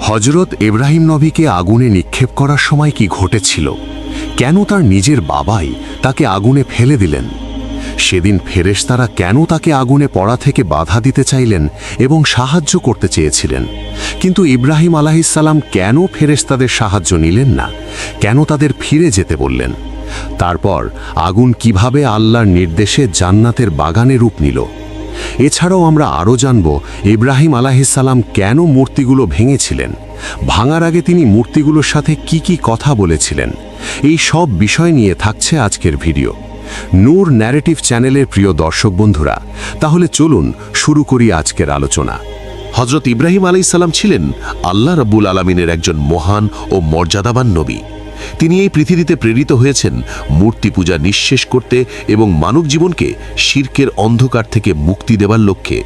হযরত ইব্রাহিম নবীকে আগুনে নিক্ষেপ করার সময় কি ঘটেছিল? কেন তার নিজের বাবাই তাকে আগুনে ফেলে দিলেন? সেদিন ফেরেশতারা কেন তাকে আগুনে পড়া থেকে বাধা দিতে চাইলেন এবং সাহায্য করতে চেয়েছিলেন? কিন্তু ইব্রাহিম আলাইহিসসালাম কেন ফেরেশতাদের সাহায্য নিলেন না? কেন তাদের ফিরে যেতে বললেন? তারপর আগুন কিভাবে আল্লাহর নির্দেশে জান্নাতের বাগানে রূপ নিল? এছাড়াও আমরা আরও জানব ইব্রাহিম আলাইহিসসালাম কেন মূর্তিগুলো ভেঙেছিলেন, ভাঙার আগে তিনি মূর্তিগুলোর সাথে কি কি কথা বলেছিলেন। এই সব বিষয় নিয়ে থাকছে আজকের ভিডিও। নূর ন্যারেটিভ চ্যানেলের প্রিয় দর্শক বন্ধুরা, তাহলে চলুন শুরু করি আজকের আলোচনা। হযরত ইব্রাহিম আলাইহিসসালাম ছিলেন আল্লাহ রাব্বুল আলামিনের একজন মহান ও মর্যাদাবান নবী। তিনি এই পৃথিবীতে প্রেরিত হয়েছেন মূর্তি পূজা নিঃশেষ করতে এবং মানব জীবনকে শিরকের অন্ধকার থেকে মুক্তি দেবার লক্ষ্যে।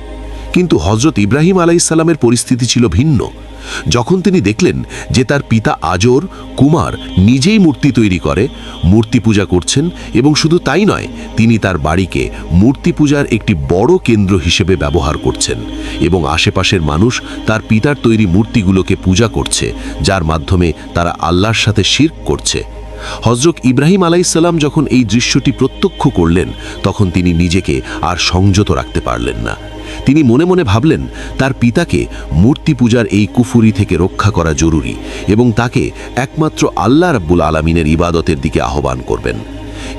কিন্তু হযরত ইব্রাহিম আলাইহিসসালামের পরিস্থিতি ছিল ভিন্ন। যখন তিনি দেখলেন যে তার পিতা আজর কুমার নিজেই মূর্তি তৈরি করে মূর্তি পূজা করছেন, এবং শুধু তাই নয়, তিনি তার বাড়িকে মূর্তি পূজার একটি বড় কেন্দ্র হিসেবে ব্যবহার করছেন এবং আশেপাশের মানুষ তার পিতার তৈরি মূর্তিগুলোকে পূজা করছে, যার মাধ্যমে তারা আল্লাহর সাথে শিরক করছে। হযরত ইব্রাহিম আলাইহিসসালাম যখন এই দৃশ্যটি প্রত্যক্ষ করলেন, তখন তিনি নিজেকে আর সংযত রাখতে পারলেন না। তিনি মনে মনে ভাবলেন তার পিতাকে মূর্তি পূজার এই কুফরি থেকে রক্ষা করা জরুরি এবং তাকে একমাত্র আল্লাহ রাব্বুল আলামিনের ইবাদতের দিকে আহ্বান করবেন।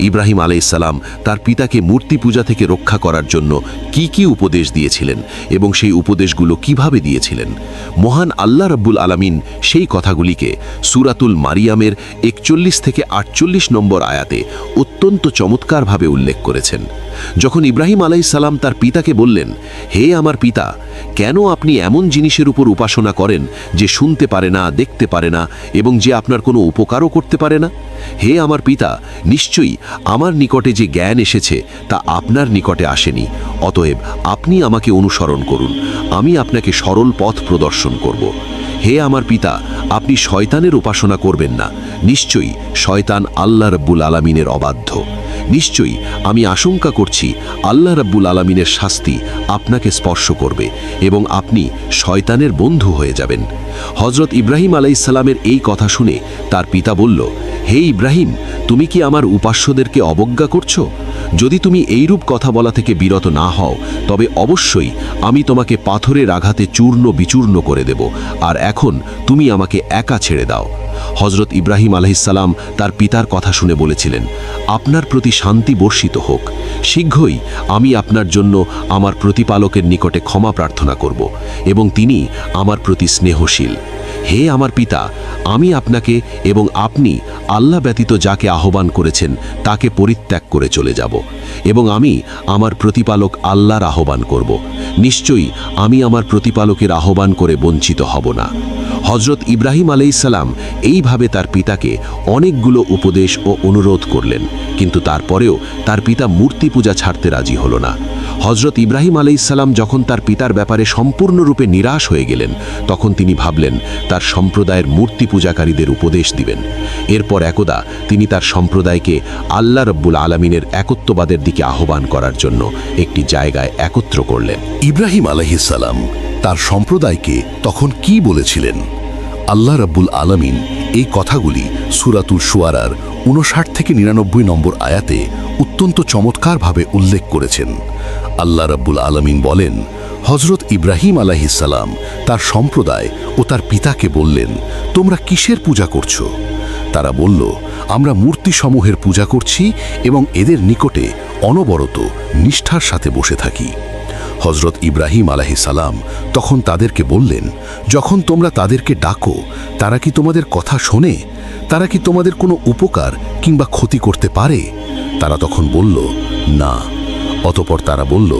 ইব্রাহিম আলাইহিসসালাম তার পিতাকে মূর্তি পূজা থেকে রক্ষা করার জন্য কি কি উপদেশ দিয়েছিলেন এবং সেই উপদেশগুলো কিভাবে দিয়েছিলেন, মহান আল্লাহ রাব্বুল আলামিন সেই কথাগুলিকে সূরাতুল মারিয়ামের 41 থেকে 48 নম্বর আয়াতে অত্যন্ত চমৎকারভাবে উল্লেখ করেছেন। যখন ইব্রাহিম আলাইহিসসালাম তার পিতাকে বললেন, হে আমার পিতা, কেন আপনি এমন জিনিসের উপর উপাসনা করেন যে শুনতে পারে না, দেখতে পারে না এবং যে আপনার কোনো উপকারও করতে পারে না? হে আমার পিতা, নিশ্চয়ই আমার নিকটে যে জ্ঞান এসেছে তা আপনার নিকটে আসেনি, অতএব আপনি আমাকে অনুসরণ করুন, আমি আপনাকে সরল পথ প্রদর্শন করব। হে আমার পিতা, আপনি শয়তানের উপাসনা করবেন না, নিশ্চয়ই শয়তান আল্লাহ রাব্বুল আলামিনের অবাধ্য। নিশ্চয়ই আমি আশঙ্কা করছি আল্লাহ রাব্বুল আলামিনের শাস্তি আপনাকে স্পর্শ করবে এবং আপনি শয়তানের বন্ধু হয়ে যাবেন। হযরত ইব্রাহিম আলাইহিসসালামের এই কথা শুনে তার পিতা বলল, হে ইব্রাহিম, তুমি কি আমার উপাস্যদেরকে অবজ্ঞা করছো? যদি তুমি এইরূপ কথা বলা থেকে বিরত না হও, তবে অবশ্যই আমি তোমাকে পাথরের আঘাতে চূর্ণ বিচূর্ণ করে দেব, আর এখন তুমি আমাকে একা ছেড়ে দাও। হযরত ইব্রাহিম আলাইহিসসালাম তার পিতার কথা শুনে বলেছিলেন, আপনার প্রতি শান্তি বর্ষিত হোক, শীঘ্রই আমি আপনার জন্য আমার প্রতিপালকের নিকটে ক্ষমা প্রার্থনা করব এবং তিনি আমার প্রতি স্নেহশীল। হে আমার পিতা, আমি আপনাকে এবং আপনি আল্লাহ ব্যতীত যাকে আহ্বান করেছেন তাকে পরিত্যাগ করে চলে যাব এবং আমি আমার প্রতিপালক আল্লাহর আহ্বান করব। নিশ্চয়ই আমি আমার প্রতিপালকের আহ্বান করে বঞ্চিত হব না। হযরত ইব্রাহিম আলাইহিসসালাম এইভাবে তার পিতাকে অনেকগুলো উপদেশ ও অনুরোধ করলেন, কিন্তু তারপরেও তার পিতা মূর্তি পূজা ছাড়তে রাজি হল না। হযরত ইব্রাহিম আলাইহিসসালাম যখন তার পিতার ব্যাপারে সম্পূর্ণরূপে নিরাশ হয়ে গেলেন, তখন তিনি ভাবলেন তার সম্প্রদায়ের মূর্তি পূজাকারীদের উপদেশ দিবেন। এরপর একদা তিনি তার সম্প্রদায়কে আল্লাহ রাব্বুল আলামিনের একত্ববাদের দিকে আহ্বান করার জন্য একটি জায়গায় একত্র করলেন। ইব্রাহিম আলাইহিসসালাম তার সম্প্রদায়কে তখন কি বলেছিলেন? আল্লাহ রাব্বুল আলামিন এই কথাগুলি সূরাতুল শুআরার 59 থেকে 99 নম্বর আয়াতে অত্যন্ত চমৎকারভাবে উল্লেখ করেছেন। আল্লাহ রাব্বুল আলামিন বলেন, হযরত ইব্রাহিম আলাইহিসসালাম তার সম্প্রদায় ও তার পিতাকে বললেন, তোমরা কিসের পূজা করছো? তারা বলল, আমরা মূর্তিসমূহের পূজা করছি এবং এদের নিকটে অনবরত নিষ্ঠার সাথে বসে থাকি। হযরত ইব্রাহিম আলাইহিসসালাম তখন তাদেরকে বললেন, যখন তোমরা তাদেরকে ডাকো, তারা কি তোমাদের কথা শোনে? তারা কি তোমাদের কোনো উপকার কিংবা ক্ষতি করতে পারে? তারা তখন বলল, না। অতঃপর তারা বলল,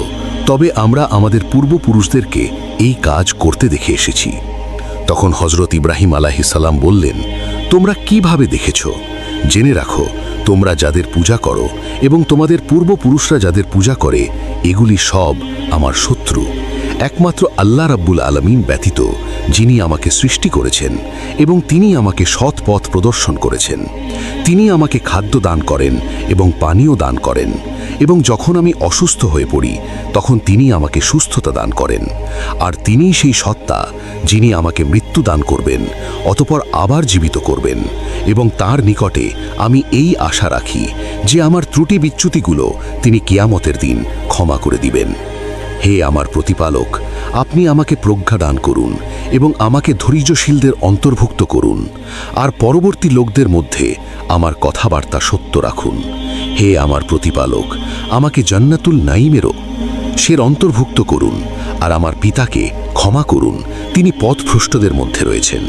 তবে আমরা আমাদের পূর্বপুরুষদেরকে এই কাজ করতে দেখে এসেছি। তখন হযরত ইব্রাহিম আলাইহিসসালাম বললেন, তোমরা কিভাবে দেখেছ? জেনে রাখো, তোমরা যাদের পূজা করো এবং তোমাদের পূর্বপুরুষরা যাদের পূজা করে, এগুলি সব আমার শত্রু। একমাত্র আল্লাহ রাব্বুল আলামিন ব্যতীত, যিনি আমাকে সৃষ্টি করেছেন এবং তিনি আমাকে সৎ পথ প্রদর্শন করেছেন, তিনি আমাকে খাদ্য দান করেন এবং পানীয় দান করেন এবং যখন আমি অসুস্থ হয়ে পড়ি তখন তিনি আমাকে সুস্থতা দান করেন। আর তিনিই সেই সত্তা যিনি আমাকে মৃত্যু দান করবেন, অতঃপর আবার জীবিত করবেন। এবং তার নিকটে আমি এই আশা রাখি যে আমার ত্রুটি বিচ্যুতিগুলো তিনি কিয়ামতের দিন ক্ষমা করে দিবেন। হে আমার প্রতিপালক, আপনি আমাকে প্রজ্ঞা দান করুন এবং আমাকে ধৈর্যশীলদের অন্তর্ভুক্ত করুন, আর পরবর্তী লোকদের মধ্যে আমার কথাবার্তা সত্য রাখুন। হে আমার প্রতিপালক, আমাকে জান্নাতুল নাঈমেরও সের অন্তর্ভুক্ত করুন, আর আমার পিতাকে ক্ষমা করুন, তিনি পথভ্রষ্টদের মধ্যে রয়েছেন।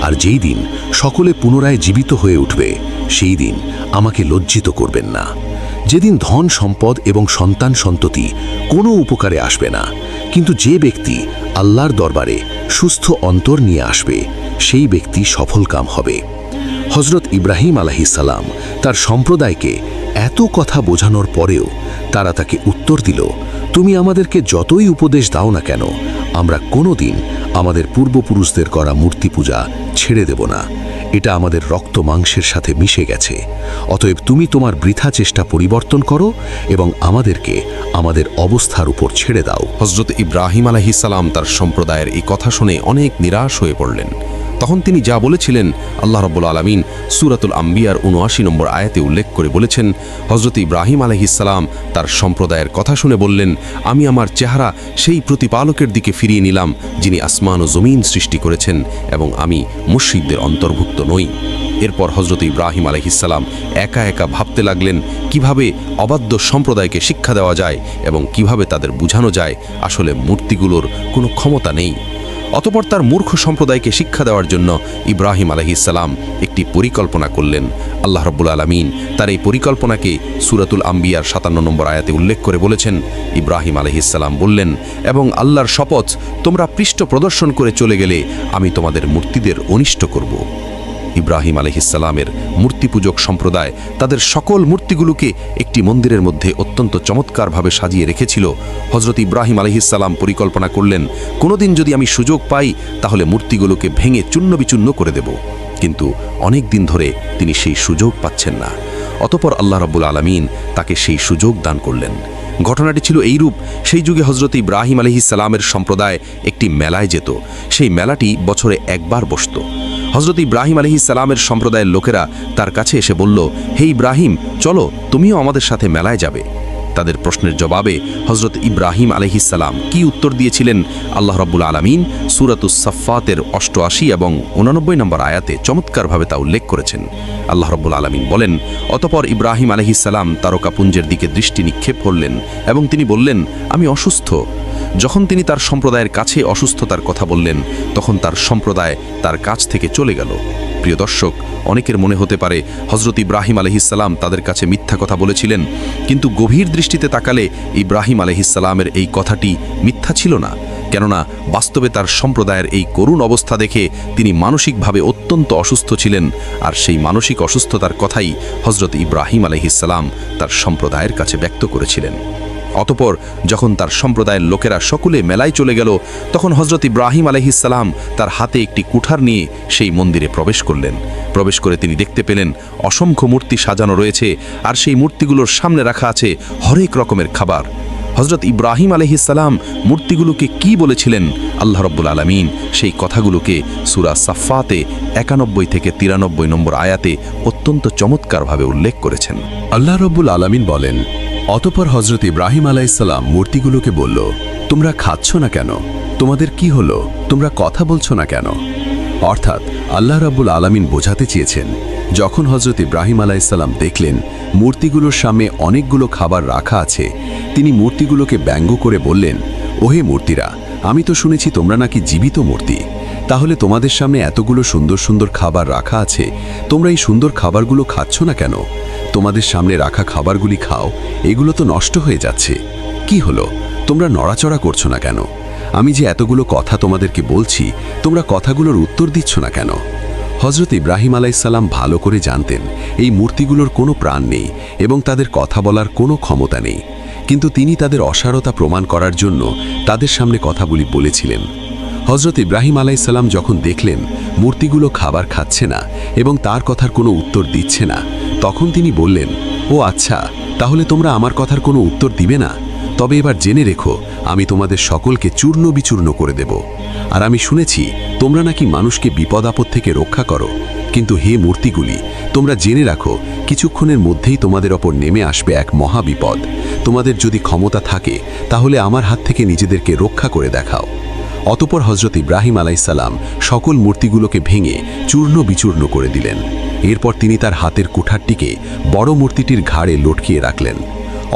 আর যেই দিন সকলে পুনরায় জীবিত হয়ে উঠবে সেই দিন আমাকে লজ্জিত করবেন না, যেদিন ধন সম্পদ এবং সন্তান সন্ততি কোনো উপকারে আসবে না, কিন্তু যে ব্যক্তি আল্লাহর দরবারে সুস্থ অন্তর নিয়ে আসবে সেই ব্যক্তি সফলকাম হবে। হজরত ইব্রাহিম আলাইহিসসালাম তার সম্প্রদায়কে এত কথা বোঝানোর পরেও তারা তাকে উত্তর দিল, তুমি আমাদেরকে যতই উপদেশ দাও না কেন, আমরা কোনোদিন আমাদের পূর্বপুরুষদের করা মূর্তি পূজা ছেড়ে দেব না। এটা আমাদের রক্ত মাংসের সাথে মিশে গেছে। অতএব তুমি তোমার বৃথা চেষ্টা পরিবর্তন করো এবং আমাদেরকে আমাদের অবস্থার উপর ছেড়ে দাও। হজরত ইব্রাহিম আলাইহিসসালাম তার সম্প্রদায়ের এই কথা শুনে অনেক নিরাশ হয়ে পড়লেন। তখন তিনি যা বলেছিলেন আল্লাহ রাব্বুল আলামিন সূরাতুল আম্বিয়ার ৭৯ নম্বর আয়াতে উল্লেখ করে বলেছেন, হজরত ইব্রাহিম আলাইহিসসালাম তার সম্প্রদায়ের কথা শুনে বললেন, আমি আমার চেহারা সেই প্রতিপালকের দিকে ফিরিয়ে নিলাম যিনি আসমান ও জমিন সৃষ্টি করেছেন, এবং আমি মুশরিকদের অন্তর্ভুক্ত নই। এরপর হজরত ইব্রাহিম আলাইহিসসালাম একা একা ভাবতে লাগলেন কিভাবে অবাধ্য সম্প্রদায়কে শিক্ষা দেওয়া যায় এবং কিভাবে তাদের বোঝানো যায় আসলে মূর্তিগুলোর কোনো ক্ষমতা নেই। অতঃপর তার মূর্খ সম্প্রদায়কে শিক্ষা দেওয়ার জন্য ইব্রাহিম আলাইহিসসালাম একটি পরিকল্পনা করলেন। আল্লাহ রাব্বুল আলামিন তার এই পরিকল্পনাকে সূরাতুল আম্বিয়ার ৫৭ নম্বর আয়াতে উল্লেখ করে বলেছেন, ইব্রাহিম আলাইহিসসালাম বললেন, এবং আল্লাহর শপথ, তোমরা পৃষ্ঠ প্রদর্শন করে চলে গেলে আমি তোমাদের মূর্তিদের অনিষ্ট করব। ইব্রাহিম আলাইহিসসালামের মূর্তিপূজক সম্প্রদায় তাদের সকল মূর্তিগুলোকে একটি মন্দিরের মধ্যে অত্যন্ত চমৎকারভাবে সাজিয়ে রেখেছিল। হজরত ইব্রাহিম আলাইহিসসালাম পরিকল্পনা করলেন, কোনোদিন যদি আমি সুযোগ পাই তাহলে মূর্তিগুলোকে ভেঙে চূর্ণবিচূর্ণ করে দেব, কিন্তু অনেক দিন ধরে তিনি সেই সুযোগ পাচ্ছেন না। অতঃপর আল্লাহ রাব্বুল আলামিন তাকে সেই সুযোগ দান করলেন। ঘটনাটি ছিল এইরূপ, সেই যুগে হজরত ইব্রাহিম আলাইহিসসালামের সম্প্রদায় একটি মেলায় যেত। সেই মেলাটি বছরে একবার বসত। হজরত ইব্রাহিম আলাইহিসসালামের সম্প্রদায়ের লোকেরা তার কাছে এসে বলল, হে ইব্রাহিম, চলো তুমিও আমাদের সাথে মেলায় যাবে। তাদের প্রশ্নের জবাবে হজরত ইব্রাহিম আলাইহিসসালাম কি উত্তর দিয়েছিলেন আল্লাহ রাব্বুল আলামিন সূরাতুস সাফফাতের ৮৮ এবং ৮৯ নম্বর আয়াতে চমৎকারভাবে তা উল্লেখ করেছেন। আল্লাহ রাব্বুল আলামিন বলেন, অতঃপর ইব্রাহিম আলাইহিসসালাম তারকাপুঞ্জের দিকে দৃষ্টি নিক্ষেপ করলেন এবং তিনি বললেন, আমি অসুস্থ। যখন তিনি তার সম্প্রদায়ের কাছে অসুস্থতার কথা বললেন তখন তার সম্প্রদায় তার কাছ থেকে চলে গেল। প্রিয় দর্শক, অনেকের মনে হতে পারে হজরত ইব্রাহিম আলাইহিসসালাম তাদের কাছে মিথ্যা কথা বলেছিলেন, কিন্তু গভীর দৃষ্টিতে তাকালে ইব্রাহিম আলাইহিসসালামের এই কথাটি মিথ্যা ছিল না। কেননা বাস্তবে তার সম্প্রদায়ের এই করুণ অবস্থা দেখে তিনি মানসিকভাবে অত্যন্ত অসুস্থ ছিলেন, আর সেই মানসিক অসুস্থতার কথাই হজরত ইব্রাহিম আলাইহিসসালাম তার সম্প্রদায়ের কাছে ব্যক্ত করেছিলেন। অতঃপর যখন তার সম্প্রদায়ের লোকেরা সকলে মেলায় চলে গেল তখন হজরত ইব্রাহিম আলাইহিসসালাম তার হাতে একটি কুঠার নিয়ে সেই মন্দিরে প্রবেশ করলেন। প্রবেশ করে তিনি দেখতে পেলেন অসংখ্য মূর্তি সাজানো রয়েছে, আর সেই মূর্তিগুলোর সামনে রাখা আছে হরেক রকমের খাবার। হজরত ইব্রাহিম আলাইহিসসালাম মূর্তিগুলোকে কি বলেছিলেন আল্লাহ রাব্বুল আলামিন সেই কথাগুলোকে সূরা সাফফাতে ৯১ থেকে ৯৩ নম্বর আয়াতে অত্যন্ত চমৎকারভাবে উল্লেখ করেছেন। আল্লাহ রাব্বুল আলামিন বলেন, অতঃপর হজরত ইব্রাহিম আলাইহিসসালাম মূর্তিগুলোকে বলল, তোমরা খাচ্ছ না কেন? তোমাদের কি হলো? তোমরা কথা বলছো না কেন? অর্থাৎ আল্লাহ রাব্বুল আলামিন বোঝাতে চেয়েছেন, যখন হজরত ইব্রাহিম আলাইহিসসালাম দেখলেন মূর্তিগুলোর সামনে অনেকগুলো খাবার রাখা আছে, তিনি মূর্তিগুলোকে ব্যঙ্গ করে বললেন, ওহে মূর্তিরা, আমি তো শুনেছি তোমরা নাকি জীবিত মূর্তি। তাহলে তোমাদের সামনে এতগুলো সুন্দর সুন্দর খাবার রাখা আছে, তোমরা এই সুন্দর খাবারগুলো খাচ্ছ না কেন? তোমাদের সামনে রাখা খাবারগুলি খাও, এগুলো তো নষ্ট হয়ে যাচ্ছে। কি হলো, তোমরা নড়াচড়া করছো না কেন? আমি যে এতগুলো কথা তোমাদেরকে বলছি, তোমরা কথাগুলোর উত্তর দিচ্ছ না কেন? হজরত ইব্রাহিম আলাইহিসসালাম ভালো করে জানতেন এই মূর্তিগুলোর কোনো প্রাণ নেই এবং তাদের কথা বলার কোনো ক্ষমতা নেই, কিন্তু তিনি তাদের অসারতা প্রমাণ করার জন্য তাদের সামনে কথাগুলি বলেছিলেন। হজরত ইব্রাহিম আলাইহিসসালাম যখন দেখলেন মূর্তিগুলো খাবার খাচ্ছে না এবং তার কথার কোনো উত্তর দিচ্ছে না, তখন তিনি বললেন, ও আচ্ছা, তাহলে তোমরা আমার কথার কোনো উত্তর দিবে না? তবে এবার জেনে রেখো, আমি তোমাদের সকলকে চূর্ণ বিচূর্ণ করে দেব। আর আমি শুনেছি তোমরা নাকি মানুষকে বিপদ আপদ থেকে রক্ষা করো, কিন্তু হে মূর্তিগুলি, তোমরা জেনে রাখো কিছুক্ষণের মধ্যেই তোমাদের ওপর নেমে আসবে এক মহা বিপদ। তোমাদের যদি ক্ষমতা থাকে তাহলে আমার হাত থেকে নিজেদেরকে রক্ষা করে দেখাও। অতঃপর হযরত ইব্রাহিম আলাইহিসসালাম সকল মূর্তিগুলোকে ভেঙে চূর্ণ বিচূর্ণ করে দিলেন। এরপর তিনি তার হাতের কুঠারটিকে বড় মূর্তিটির ঘাড়ে লটকিয়ে রাখলেন।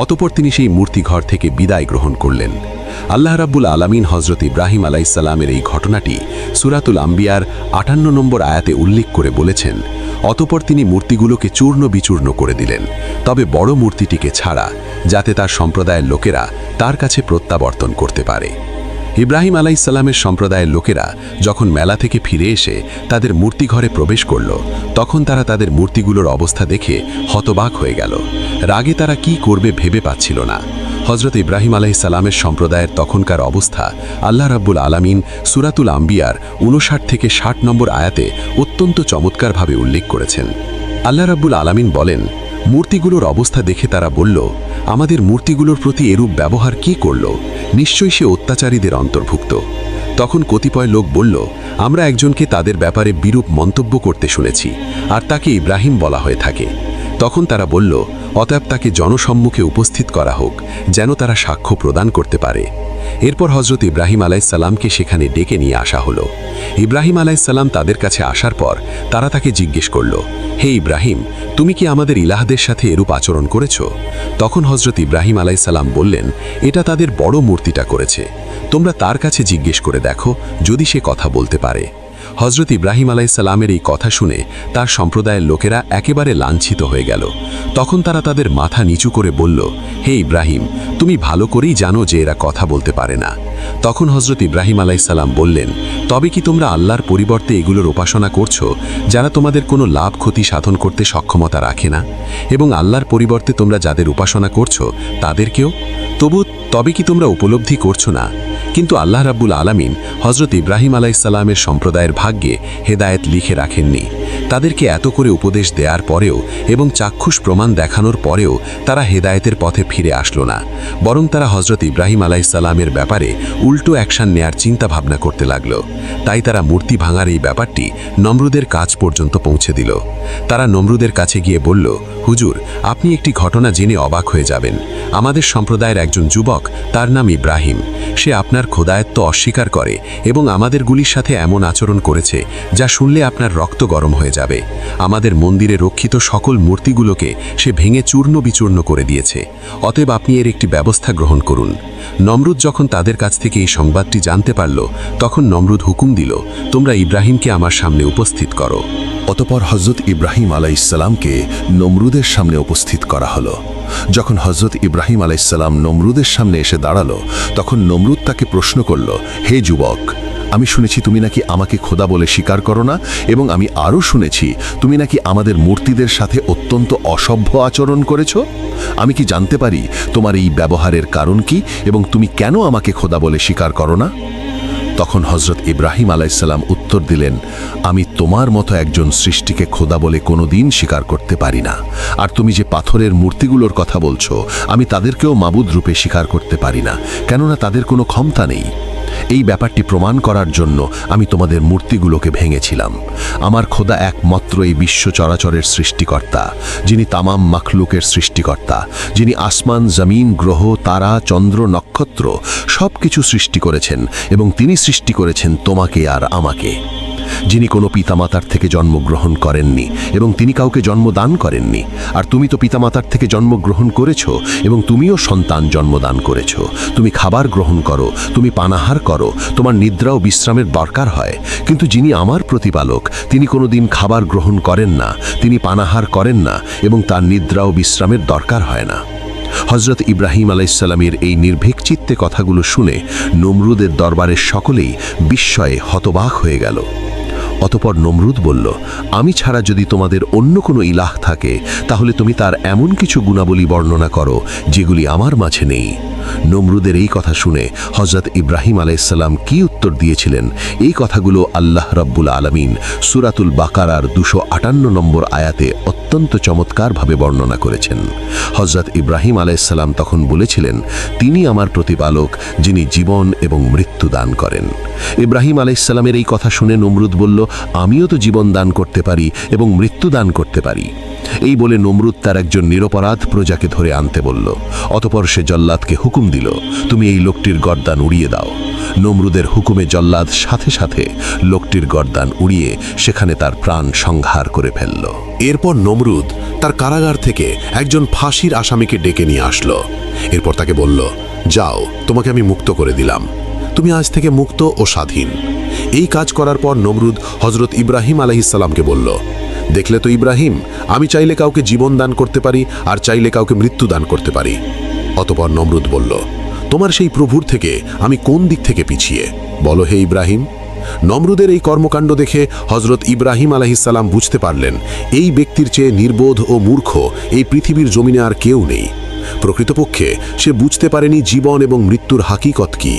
অতঃপর তিনি সেই মূর্তি ঘর থেকে বিদায় গ্রহণ করলেন। আল্লাহ রাব্বুল আলামিন হযরত ইব্রাহিম আলাইহিসসালামের এই ঘটনাটি সূরাতুল আম্বিয়ার 58 নম্বর আয়াতে উল্লেখ করে বলেছেন, অতঃপর তিনি মূর্তিগুলোকে চূর্ণ বিচূর্ণ করে দিলেন, তবে বড় মূর্তিটিকে ছাড়া, যাতে তার সম্প্রদায়ের লোকেরা তার কাছে প্রত্যাবর্তন করতে পারে। ইব্রাহিম আলাইহিসসালামের সম্প্রদায়ের লোকেরা যখন মেলা থেকে ফিরে এসে তাদের মূর্তিঘরে প্রবেশ করল, তখন তারা তাদের মূর্তিগুলোর অবস্থা দেখে হতবাক হয়ে গেল। রাগে তারা কি করবে ভেবে পাচ্ছিল না। হযরত ইব্রাহিম আলাইহিসসালামের সম্প্রদায়ের তখনকার অবস্থা আল্লাহ রাব্বুল আলামিন সূরাতুল আম্বিয়ার 59 থেকে 60 নম্বর আয়াতে অত্যন্ত চমৎকারভাবে উল্লেখ করেছেন। আল্লাহ রাব্বুল আলামিন বলেন, মূর্তিগুলোর অবস্থা দেখে তারা বলল, আমাদের মূর্তিগুলোর প্রতি এরূপ ব্যবহার কি করল? নিশ্চয়ই সে অত্যাচারীদের অন্তর্ভুক্ত। তখন কতিপয় লোক বলল, আমরা একজনকে তাদের ব্যাপারে বিরূপ মন্তব্য করতে শুনেছি, আর তাকে ইব্রাহিম বলা হয়ে থাকে। তখন তারা বলল, অতএব তাকে জনসম্মুখে উপস্থিত করা হোক, যেন তারা সাক্ষ্য প্রদান করতে পারে। এরপর হযরত ইব্রাহিম আলাইহিসসালামকে সেখানে ডেকে নিয়ে আসা হলো। ইব্রাহিম আলাইহিসসালাম তাদের কাছে আসার পর তারা তাকে জিজ্ঞেস করল, হে ইব্রাহিম, তুমি কি আমাদের ইলাহদের সাথে এরূপ আচরণ করেছ? তখন হযরত ইব্রাহিম আলাইহিসসালাম বললেন, এটা তাদের বড় মূর্তিটা করেছে। তোমরা তার কাছে জিজ্ঞেস করে দেখো, যদি সে কথা বলতে পারে। হযরত ইব্রাহিম আলাইহিসসালামের এই কথা শুনে তার সম্প্রদায়ের লোকেরা একেবারে লাঞ্ছিত হয়ে গেল। তখন তারা তাদের মাথা নিচু করে বলল, হে ইব্রাহিম, তুমি ভালো করেই জানো যে এরা কথা বলতে পারে না। তখন হযরত ইব্রাহিম আলাইহিসসালাম বললেন, তবে কি তোমরা আল্লাহর পরিবর্তে এগুলোর উপাসনা করছো, যারা তোমাদের কোনো লাভ ক্ষতি সাধন করতে সক্ষমতা রাখে না? এবং আল্লাহর পরিবর্তে তোমরা যাদের উপাসনা করছো তাদেরকেও? তবে কি তোমরা উপলব্ধি করছো না? কিন্তু আল্লাহ রাব্বুল আলামিন হযরত ইব্রাহিম আলাইহিসসালামের সম্প্রদায়ের ভাগ্যে হেদায়েত লিখে রাখেননি। তাদেরকে এত করে উপদেশ দেওয়ার পরেও এবং চাক্ষুষ প্রমাণ দেখানোর পরেও তারা হেদায়েতের পথে ফিরে আসলো না, বরং তারা হযরত ইব্রাহিম আলাইহিসসালামের ব্যাপারে উল্টো অ্যাকশন নেয়ার চিন্তা ভাবনা করতে লাগলো। তাই তারা মূর্তি ভাঙার এই ব্যাপারটি নমরুদের কাছ পর্যন্ত পৌঁছে দিল। তারা নমরুদের কাছে গিয়ে বলল, হুজুর, আপনি একটি ঘটনা জেনে অবাক হয়ে যাবেন। আমাদের সম্প্রদায়ের একজন যুবক, তার নাম ইব্রাহিম, সে আপনার খোদায়ত্ব অস্বীকার করে এবং আমাদের গুলির সাথে এমন আচরণ করেছে যা শুনলে আপনার রক্ত গরম হয়ে যাবে। আমাদের মন্দিরে রক্ষিত সকল মূর্তিগুলোকে সে ভেঙে চূর্ণ বিচূর্ণ করে দিয়েছে। অতএব আপনি এর একটি ব্যবস্থা গ্রহণ করুন। নমরুদ যখন তাদের কাছ থেকে এই সংবাদটি জানতে পারল, তখন নমরুদ হুকুম দিল, তোমরা ইব্রাহিমকে আমার সামনে উপস্থিত করো। অতঃপর হযরত ইব্রাহিম আলাইহিসসালামকে নমরুদের সামনে উপস্থিত করা হলো। যখন হযরত ইব্রাহিম আলাইহিসসালাম নমরুদের সামনে এসে দাঁড়ালো, তখন নমরুদ তাকে প্রশ্ন করল, হে যুবক, আমি শুনেছি তুমি নাকি আমাকে খোদা বলে স্বীকার করো না, এবং আমি আরও শুনেছি তুমি নাকি আমাদের মূর্তিদের সাথে অত্যন্ত অসভ্য আচরণ করেছ। আমি কি জানতে পারি তোমার এই ব্যবহারের কারণ কি, এবং তুমি কেন আমাকে খোদা বলে স্বীকার করো না? তখন হযরত ইব্রাহিম আলাইহিসসালাম উত্তর দিলেন, আমি তোমার মতো একজন সৃষ্টিকে খোদা বলে কোনোদিন স্বীকার করতে পারি না। আর তুমি যে পাথরের মূর্তিগুলোর কথা বলছো, আমি তাদেরকেও মাবুদ রূপে স্বীকার করতে পারি না, কেননা তাদের কোনো ক্ষমতা নেই। এই ব্যাপারটি প্রমাণ করার জন্য আমি তোমাদের মূর্তিগুলোকে ভেঙেছিলাম। আমার খোদা একমাত্র এই বিশ্ব চরাচরের সৃষ্টিকর্তা, যিনি তামাম মাখলুকের সৃষ্টিকর্তা, যিনি আসমান, জমিন, গ্রহ, তারা, চন্দ্র, নক্ষত্র সব কিছু সৃষ্টি করেছেন, এবং তিনি সৃষ্টি করেছেন তোমাকে আর আমাকে। যিনি কোনো পিতামাতার থেকে জন্মগ্রহণ করেননি এবং তিনি কাউকে জন্মদান করেননি। আর তুমি তো পিতামাতার থেকে জন্মগ্রহণ করেছ এবং তুমিও সন্তান জন্মদান করেছ। তুমি খাবার গ্রহণ করো, তুমি পানাহার করো, তোমার নিদ্রা ও বিশ্রামের দরকার হয়। কিন্তু যিনি আমার প্রতিপালক, তিনি কোনোদিন খাবার গ্রহণ করেন না, তিনি পানাহার করেন না, এবং তার নিদ্রা ও বিশ্রামের দরকার হয় না। হযরত ইব্রাহিম আলাইহিসসালামের এই নির্ভীক চিত্তে কথাগুলো শুনে নমরুদের দরবারের সকলেই বিস্ময়ে হতবাক হয়ে গেল। অতঃপর নমরুদ বলল, আমি ছাড়া যদি তোমাদের অন্য কোনো ইলাহ থাকে, তাহলে তুমি তার এমন কিছু গুণাবলী বর্ণনা করো যেগুলি আমার মাঝে নেই। নমরুদের এই কথা শুনে হযরত ইব্রাহিম আলাইহিসসালাম কি উত্তর দিয়েছিলেন, এই কথাগুলো আল্লাহ রাব্বুল আলামিন সূরাতুল বাকারার 258 নম্বর আয়াতে অত্যন্ত চমৎকারভাবে বর্ণনা করেছেন। হযরত ইব্রাহিম আলাইহিসসালাম তখন বলেছিলেন, তিনি আমার প্রতিপালক, যিনি জীবন এবং মৃত্যু দান করেন। ইব্রাহিম আলাইহিসসালামের এই কথা শুনে নমরুদ বলল, আমিও তো জীবন দান করতে পারি এবং মৃত্যু দান করতে পারি। এই বলে নমরুদ তার একজন নিরপরাধ প্রজাকে ধরে আনতে বলল। অতঃপর সে জল্লাদকে হুকুম দিল, তুমি এই লোকটির গর্দান উড়িয়ে দাও। নমরুদের হুকুমে জল্লাদ সাথে সাথে লোকটির গর্দান উড়িয়ে সেখানে তার প্রাণ সংহার করে ফেলল। এরপর নমরুদ তার কারাগার থেকে একজন ফাঁসির আসামিকে ডেকে নিয়ে আসলো। এরপর তাকে বলল, যাও, তোমাকে আমি মুক্ত করে দিলাম, তুমি আজ থেকে মুক্ত ও স্বাধীন। এই কাজ করার পর নমরুদ হযরত ইব্রাহিম আলাইহিসসালামকে বলল, দেখলে তো ইব্রাহিম, আমি চাইলে কাউকে জীবন দান করতে পারি আর চাইলে কাউকে মৃত্যু দান করতে পারি। অতঃপর নমরুদ বলল, তোমার সেই প্রভুর থেকে আমি কোন দিক থেকে পিছিয়ে, বলো হে ইব্রাহিম। নমরুদের এই কর্মকাণ্ড দেখে হযরত ইব্রাহিম আলাইহিসসালাম বুঝতে পারলেন, এই ব্যক্তির চেয়ে নির্বোধ ও মূর্খ এই পৃথিবীর জমিনে আর কেউ নেই। প্রকৃতপক্ষে সে বুঝতে পারেনি জীবন এবং মৃত্যুর হাকিকত কি।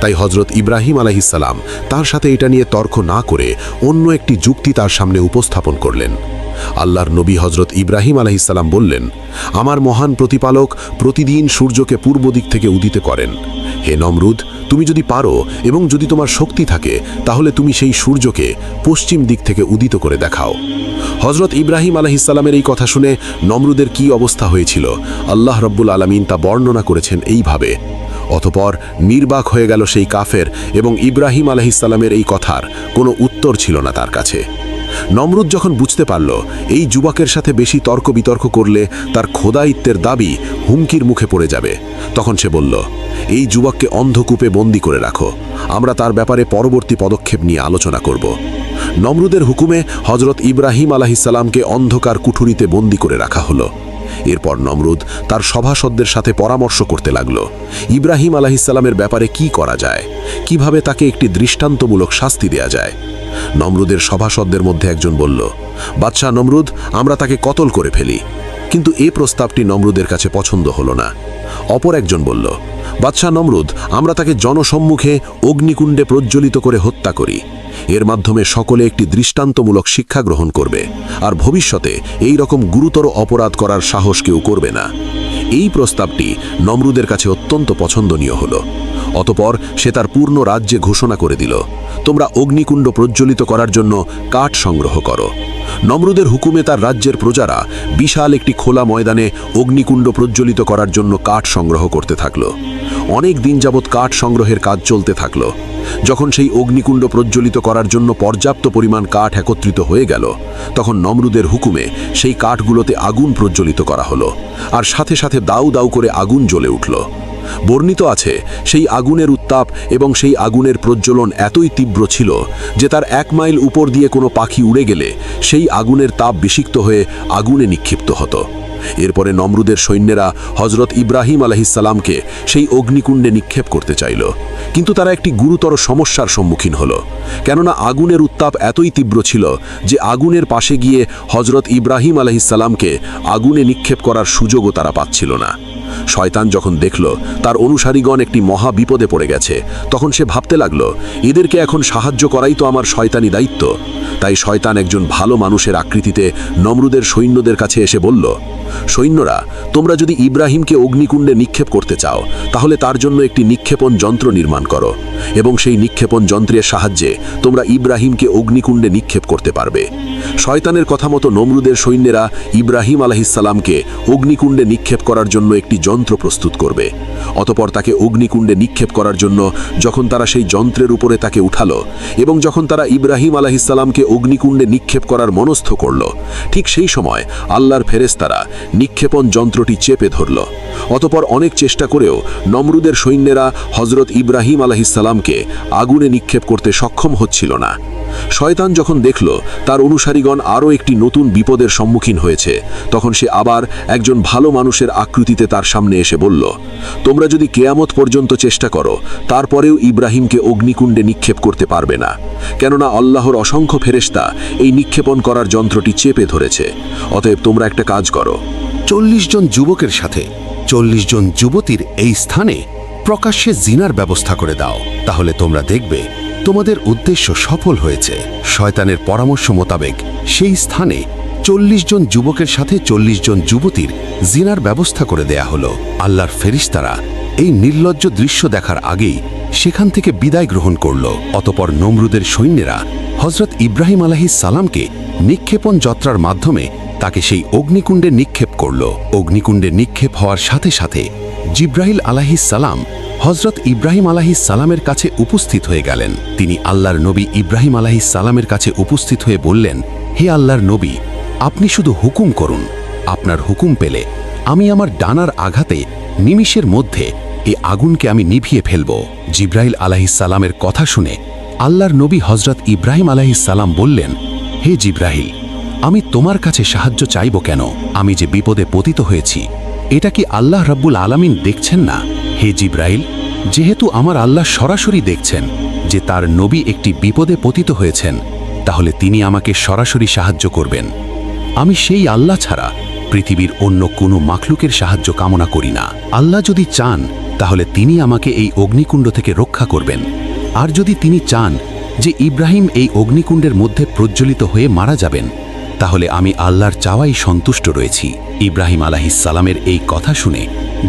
তাই হযরত ইব্রাহিম আলাইহিসসালাম তার সাথে এটা নিয়ে তর্ক না করে অন্য একটি যুক্তি তার সামনে উপস্থাপন করলেন। আল্লাহর নবী হযরত ইব্রাহিম আলাইহিসসালাম বললেন, আমার মহান প্রতিপালক প্রতিদিন সূর্যকে পূর্ব দিক থেকে উদিত করেন। হে নমরুদ, তুমি যদি পারো এবং যদি তোমার শক্তি থাকে, তাহলে তুমি সেই সূর্যকে পশ্চিম দিক থেকে উদিত করে দেখাও। হযরত ইব্রাহিম আলাইহিসসালামের এই কথা শুনে নমরুদের কি অবস্থা হয়েছিল, আল্লাহ রাব্বুল আলামিন তা বর্ণনা করেছেন এইভাবে। অতঃপর নির্বাক হয়ে গেল সেই কাফের এবং ইব্রাহিম আলাইহিসসালামের এই কথার কোনো উত্তর ছিল না তার কাছে। নমরুদ যখন বুঝতে পারল এই যুবকের সাথে বেশি তর্ক বিতর্ক করলে তার খোদাইত্বের দাবি হুমকির মুখে পড়ে যাবে, তখন সে বলল, এই যুবককে অন্ধকূপে বন্দী করে রাখো, আমরা তার ব্যাপারে পরবর্তী পদক্ষেপ নিয়ে আলোচনা করব। নমরুদের হুকুমে হযরত ইব্রাহিম আলাইহিসসালামকে অন্ধকার কুঠুরিতে বন্দী করে রাখা হলো। এরপর নমরুদ তার সভাসদদের সাথে পরামর্শ করতে লাগল, ইব্রাহিম আলাইহিসসালামের ব্যাপারে কি করা যায়, কিভাবে তাকে একটি দৃষ্টান্তমূলক শাস্তি দেয়া যায়। নমরুদের সভাসদদের মধ্যে একজন বলল, বাদশাহ নমরুদ, আমরা তাকে কতল করে ফেলি। কিন্তু এই প্রস্তাবটি নমরুদের কাছে পছন্দ হলো না। অপর একজন বলল, বাদশাহ নমরুদ, আমরা তাকে জনসম্মুখে অগ্নিকুণ্ডে প্রজ্বলিত করে হত্যা করি। এর মাধ্যমে সকলে একটি দৃষ্টান্তমূলক শিক্ষা গ্রহণ করবে, আর ভবিষ্যতে এই রকম গুরুতর অপরাধ করার সাহস কেউ করবে না। এই প্রস্তাবটি নমরুদের কাছে অত্যন্ত পছন্দনীয় হলো। অতঃপর সে তার পূর্ণ রাজ্যে ঘোষণা করে দিল, তোমরা অগ্নিকুণ্ড প্রজ্বলিত করার জন্য কাঠ সংগ্রহ করো। নমরুদের হুকুমে তার রাজ্যের প্রজারা বিশাল একটি খোলা ময়দানে অগ্নিকুণ্ড প্রজ্বলিত করার জন্য কাঠ সংগ্রহ করতে থাকল। অনেক দিন যাবৎ কাঠ সংগ্রহের কাজ চলতে থাকল। যখন সেই অগ্নিকুণ্ড প্রজ্বলিত করার জন্য পর্যাপ্ত পরিমাণ কাঠ একত্রিত হয়ে গেল, তখন নমরুদের হুকুমে সেই কাঠগুলোতে আগুন প্রজ্বলিত করা হলো, আর সাথে সাথে দাউ দাউ করে আগুন জ্বলে উঠল। বর্ণিত আছে, সেই আগুনের উত্তাপ এবং সেই আগুনের প্রজ্বলন এতই তীব্র ছিল যে তার 1 মাইল উপর দিয়ে কোনো পাখি উড়ে গেলে সেই আগুনের তাপ বিষিক্ত হয়ে আগুনে নিক্ষিপ্ত হতো। এরপরে নমরুদের সৈন্যেরা হযরত ইব্রাহিম আলাইহিসসালামকে সেই অগ্নিকুণ্ডে নিক্ষেপ করতে চাইল, কিন্তু তারা একটি গুরুতর সমস্যার সম্মুখীন হলো। কেননা আগুনের উত্তাপ এতই তীব্র ছিল যে আগুনের পাশে গিয়ে হযরত ইব্রাহিম আলাইহিসসালামকে আগুনে নিক্ষেপ করার সুযোগও তারা পাচ্ছিল না। শয়তান যখন দেখল তার অনুসারীগণ একটি মহা বিপদে পড়ে গেছে, তখন সে ভাবতে লাগল, এদেরকে এখন সাহায্য করাই তো আমার শয়তানি দায়িত্ব। তাই শয়তান একজন ভালো মানুষের আকৃতিতে নমরুদের সৈন্যদের কাছে এসে বলল, সৈন্যরা, তোমরা যদি ইব্রাহিমকে অগ্নিকুণ্ডে নিক্ষেপ করতে চাও, তাহলে তার জন্য একটি নিক্ষেপণ যন্ত্র নির্মাণ করো, এবং সেই নিক্ষেপণ যন্ত্রের সাহায্যে তোমরা ইব্রাহিমকে অগ্নিকুণ্ডে নিক্ষেপ করতে পারবে। শয়তানের কথা মতো নমরুদের সৈন্যেরা ইব্রাহিম আলাইহিসসালামকে অগ্নিকুণ্ডে নিক্ষেপ করার জন্য একটি যন্ত্র প্রস্তুত করবে। অতঃপর তাকে অগ্নিকুণ্ডে নিক্ষেপ করার জন্য যখন তারা সেই যন্ত্রের উপরে তাকে উঠালো এবং যখন তারা ইব্রাহিম আলাইহিসসালামকে অগ্নিকুণ্ডে নিক্ষেপ করার মনস্থ করল, ঠিক সেই সময় আল্লাহর ফেরেশতারা নিক্ষেপণ যন্ত্রটি চেপে ধরল। অতঃপর অনেক চেষ্টা করেও নমরুদের সৈন্যেরা হযরত ইব্রাহিম আলাইহিসসালামকে আগুনে নিক্ষেপ করতে সক্ষম হচ্ছিল না। শয়তান যখন দেখল তার অনুসারীগণ আরও একটি নতুন বিপদের সম্মুখীন হয়েছে, তখন সে আবার একজন ভালো মানুষের আকৃতিতে তার সামনে এসে বলল, তোমরা যদি কিয়ামত পর্যন্ত চেষ্টা করো, তারপরেও ইব্রাহিমকে অগ্নিকুণ্ডে নিক্ষেপ করতে পারবে না, কেননা আল্লাহর অসংখ্য ফেরেশতা এই নিক্ষেপণ করার যন্ত্রটি চেপে ধরেছে। অতএব তোমরা একটা কাজ করো, 40 জন যুবকের সাথে 40 জন যুবতীর এই স্থানে প্রকাশ্যে জিনার ব্যবস্থা করে দাও, তাহলে তোমরা দেখবে তোমাদের উদ্দেশ্য সফল হয়েছে। শয়তানের পরামর্শ মোতাবেক সেই স্থানে 40 জন যুবকের সাথে 40 জন যুবতীর জিনার ব্যবস্থা করে দেয়া হলো। আল্লাহর ফেরেশতারা এই নির্লজ্জ দৃশ্য দেখার আগেই সেখান থেকে বিদায় গ্রহণ করল। অতপর নমরুদের সৈন্যেরা হযরত ইব্রাহিম আলাইহিস সালামকে নিক্ষেপণ যাত্রার মাধ্যমে তাকে সেই অগ্নিকুণ্ডে নিক্ষেপ করল। অগ্নিকুণ্ডে নিক্ষেপ হওয়ার সাথে সাথে জিব্রাইল আলাইহিস সালাম হযরত ইব্রাহিম আলাইহিস সালামের কাছে উপস্থিত হয়ে গেলেন। তিনি আল্লাহর নবী ইব্রাহিম আলাইহিস সালামের কাছে উপস্থিত হয়ে বললেন, হে আল্লাহর নবী, আপনি শুধু হুকুম করুন। আপনার হুকুম পেলে আমি আমার ডানার আঘাতে নিমিষের মধ্যে এই আগুনকে আমি নিভিয়ে ফেলব। জিব্রাইল আলাইহিস সালামের কথা শুনে আল্লাহর নবী হযরত ইব্রাহিম আলাইহিস সালাম বললেন, হে জিব্রাইল, আমি তোমার কাছে সাহায্য চাইব কেন? আমি যে বিপদে পতিত হয়েছি এটা কি আল্লাহ রাব্বুল আলামিন দেখছেন না? হে জিব্রাইল, যেহেতু আমার আল্লাহ সরাসরি দেখছেন যে তার নবী একটি বিপদে পতিত হয়েছেন, তাহলে তিনি আমাকে সরাসরি সাহায্য করবেন। আমি সেই আল্লাহ ছাড়া পৃথিবীর অন্য কোনো মাখলুকের সাহায্য কামনা করি না। আল্লাহ যদি চান তাহলে তিনি আমাকে এই অগ্নিকুণ্ড থেকে রক্ষা করবেন, আর যদি তিনি চান যে ইব্রাহিম এই অগ্নিকুণ্ডের মধ্যে প্রজ্বলিত হয়ে মারা যাবেন, তাহলে আমি আল্লাহর চাওয়াই সন্তুষ্ট রয়েছি। ইব্রাহিম আলাইহিস সালামের এই কথা শুনে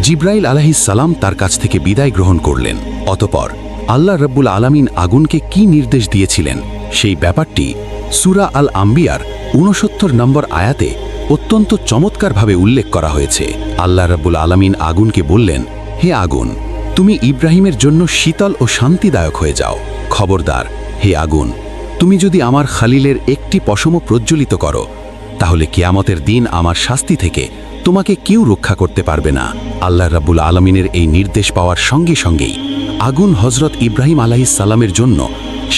জিব্রাইল আলাইহিস সালাম তার কাছ থেকে বিদায় গ্রহণ করলেন। অতপর আল্লাহ রাব্বুল আলামিন আগুনকে কি নির্দেশ দিয়েছিলেন সেই ব্যাপারটি সূরা আল আম্বিয়ার 69 নম্বর আয়াতে অত্যন্ত চমৎকারভাবে উল্লেখ করা হয়েছে। আল্লাহ রাব্বুল আলামিন আগুনকে বললেন, হে আগুন, তুমি ইব্রাহিমের জন্য শীতল ও শান্তিদায়ক হয়ে যাও। খবরদার হে আগুন, তুমি যদি আমার খালিলের একটি পশমও প্রজ্বলিত করো, তাহলে কিয়ামতের দিন আমার শাস্তি থেকে তোমাকে কেউ রক্ষা করতে পারবে না। আল্লাহ রাব্বুল আলামিনের এই নির্দেশ পাওয়ার সঙ্গে সঙ্গেই আগুন হযরত ইব্রাহিম আলাইহিস সালামের জন্য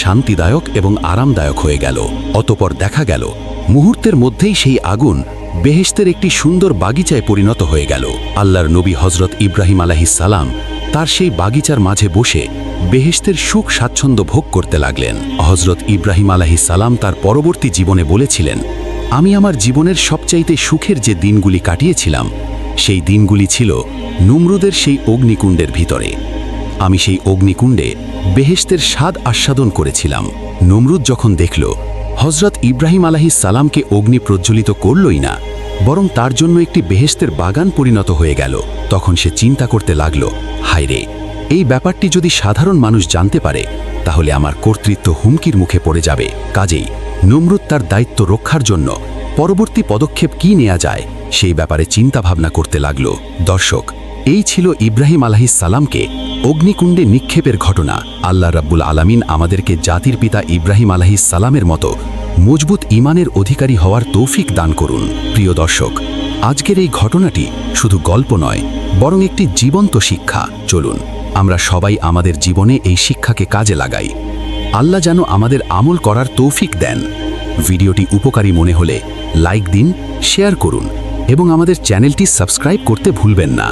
শান্তিদায়ক এবং আরামদায়ক হয়ে গেল। অতপর দেখা গেল মুহূর্তের মধ্যেই সেই আগুন বেহেশতের একটি সুন্দর বাগিচায় পরিণত হয়ে গেল। আল্লাহর নবী হযরত ইব্রাহিম আলাইহিস সালাম তার সেই বাগিচার মাঝে বসে বেহেশতের সুখ স্বাচ্ছন্দ্য ভোগ করতে লাগলেন। হযরত ইব্রাহিম আলাইহিস সালাম তার পরবর্তী জীবনে বলেছিলেন, আমি আমার জীবনের সবচাইতে সুখের যে দিনগুলি কাটিয়েছিলাম সেই দিনগুলি ছিল নমরুদের সেই অগ্নিকুণ্ডের ভিতরে। আমি সেই অগ্নিকুণ্ডে বেহেশতের স্বাদ আস্বাদন করেছিলাম। নমরুদ যখন দেখল হযরত ইব্রাহিম আলাইহিস সালামকে অগ্নি প্রজ্বলিত করলই না, বরং তার জন্য একটি বেহেশতের বাগান পরিণত হয়ে গেল, তখন সে চিন্তা করতে লাগল, হায়রে, এই ব্যাপারটি যদি সাধারণ মানুষ জানতে পারে তাহলে আমার কর্তৃত্ব হুমকির মুখে পড়ে যাবে। কাজেই নমরুদ তার দায়িত্ব রক্ষার জন্য পরবর্তী পদক্ষেপ কি নেওয়া যায় সেই ব্যাপারে চিন্তা ভাবনা করতে লাগল। দর্শক, এই ছিল ইব্রাহিম আলাইহিস সালামকে অগ্নিকুণ্ডে নিক্ষেপের ঘটনা। আল্লাহ রাব্বুল আলামিন আমাদেরকে জাতির পিতা ইব্রাহিম আলাইহিস সালামের মতো মজবুত ঈমানের অধিকারী হওয়ার তৌফিক দান করুন। প্রিয় দর্শক, আজকের এই ঘটনাটি শুধু গল্প নয়, বরং একটি জীবন্ত শিক্ষা। চলুন আমরা সবাই আমাদের জীবনে এই শিক্ষাকে কাজে লাগাই। আল্লাহ যেন আমাদের আমল করার তৌফিক দেন। ভিডিওটি উপকারী মনে হলে লাইক দিন, শেয়ার করুন এবং আমাদের চ্যানেলটি সাবস্ক্রাইব করতে ভুলবেন না।